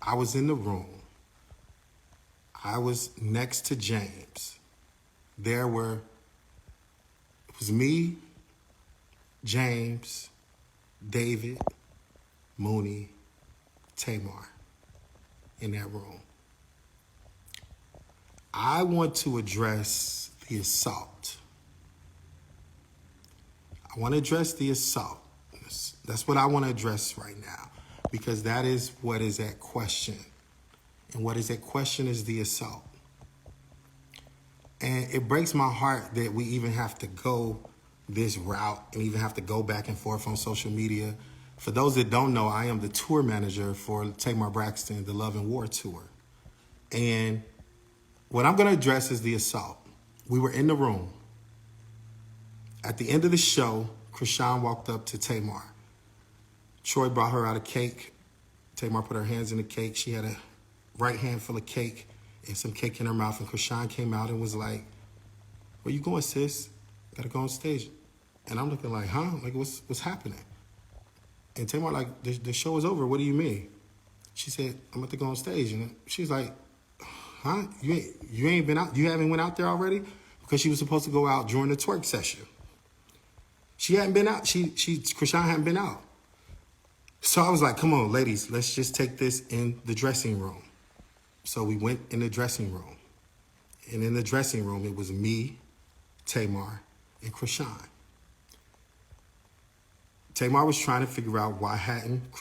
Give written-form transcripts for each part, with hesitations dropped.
I was in the room. I was next to James. It was me, James, David, Mooney, Tamar in that room. I want to address the assault. I want to address the assault. That's what I want to address right now, because that is what is at question. And what is at question is the assault. And it breaks my heart that we even have to go this route and even have to go back and forth on social media. For those that don't know, I am the tour manager for Tamar Braxton, the Love and War Tour. And what I'm going to address is the assault. We were in the room. At the end of the show, Chrisean walked up to Tamar. Troy brought her out a cake. Tamar put her hands in the cake. She had a right hand full of cake and some cake in her mouth. And Chrisean came out and was like, "Where you going, sis? Gotta go on stage." And I'm looking like, huh? Like, what's happening? And Tamar like, the show is over. What do you mean? She said, "I'm about to go on stage." And she's like, "Huh? You ain't been out? You haven't went out there already?" Because she was supposed to go out during the twerk session. She hadn't been out. Chrisean hadn't been out. So I was like, "Come on, ladies, let's just take this in the dressing room." So we went in the dressing room. And in the dressing room, it was me, Tamar, and Chrisean. Tamar was trying to figure out why didn't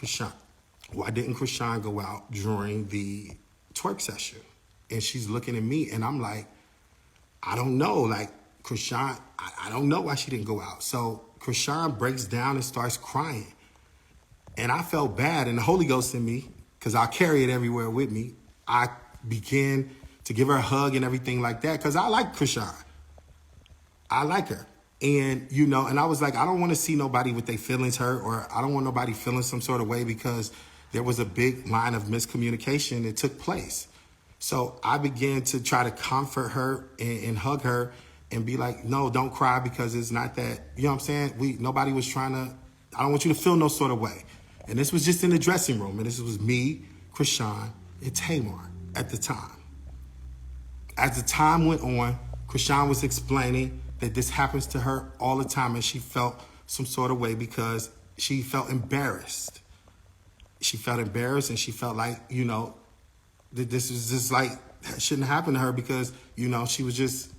Chrisean go out during the twerk session? And she's looking at me, and I'm like, I don't know. Like, Chrisean, I don't know why she didn't go out. So Chrisean breaks down and starts crying. And I felt bad, and the Holy Ghost in me, because I carry it everywhere with me, I began to give her a hug and everything like that, because I like Chrisean. I like her. And, and I was like, I don't want to see nobody with their feelings hurt, or I don't want nobody feeling some sort of way, because there was a big line of miscommunication that took place. So I began to try to comfort her and hug her and be like, no, don't cry, because it's not that, you know what I'm saying? Nobody was trying to, I don't want you to feel no sort of way. And this was just in the dressing room. And this was me, Chrisean, and Tamar at the time. As the time went on, Chrisean was explaining that this happens to her all the time, and she felt some sort of way because she felt embarrassed. She felt embarrassed, and she felt like, that this was just like, shouldn't happen to her, because, she was just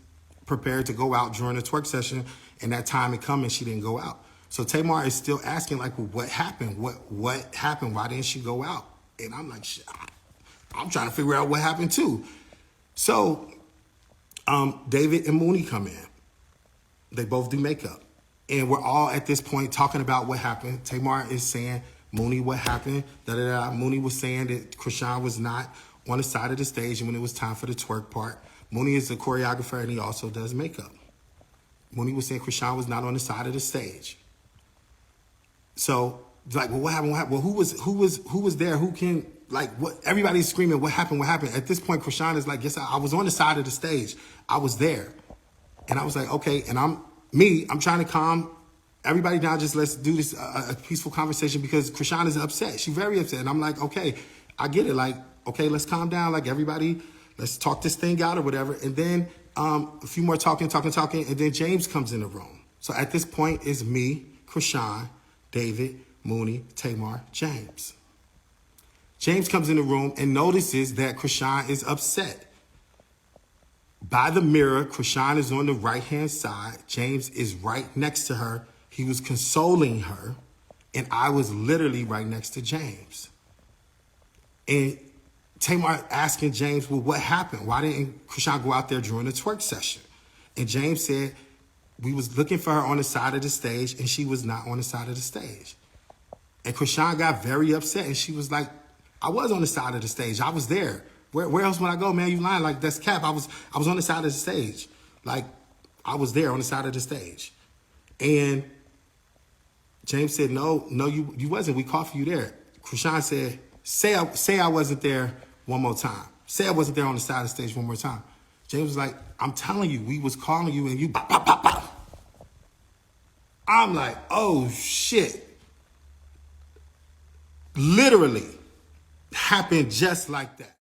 prepared to go out during the twerk session, and that time had come and she didn't go out. So Tamar is still asking, like, well, what happened? What happened? Why didn't she go out? And I'm like, I'm trying to figure out what happened too. So David and Mooney come in. They both do makeup. And we're all at this point talking about what happened. Tamar is saying, Mooney, what happened? Mooney was saying that Chrisean was not on the side of the stage, and when it was time for the twerk part. Mooney is a choreographer, and he also does makeup. Mooney was saying Chrisean was not on the side of the stage. So, like, well, what happened? What happened? Well, who was there? Who can, like, what? Everybody's screaming, what happened? What happened? At this point, Chrisean is like, yes, I was on the side of the stage. I was there. And I was like, okay. And I'm trying to calm everybody down. Just let's do this, a peaceful conversation, because Chrisean is upset. She's very upset. And I'm like, okay, I get it. Like, okay, let's calm down. Like, everybody, let's talk this thing out or whatever. And then a few more talking. And then James comes in the room. So at this point, it's me, Chrisean, David, Mooney, Tamar, James. James comes in the room and notices that Chrisean is upset. By the mirror, Chrisean is on the right-hand side. James is right next to her. He was consoling her, and I was literally right next to James. And Tamar asking James, well, what happened? Why didn't Chrisean go out there during the twerk session? And James said, we was looking for her on the side of the stage, and she was not on the side of the stage. And Chrisean got very upset, and she was like, I was on the side of the stage. I was there. Where else would I go, man? You lying. Like, that's cap. I was on the side of the stage. Like, I was there on the side of the stage. And James said, no, you wasn't. We called for you there. Chrisean said, say I wasn't there one more time. Say I wasn't there on the side of the stage one more time. James was like, I'm telling you, we was calling you, and you bop, bop, bop, bop. I'm like, oh, shit. Literally, happened just like that.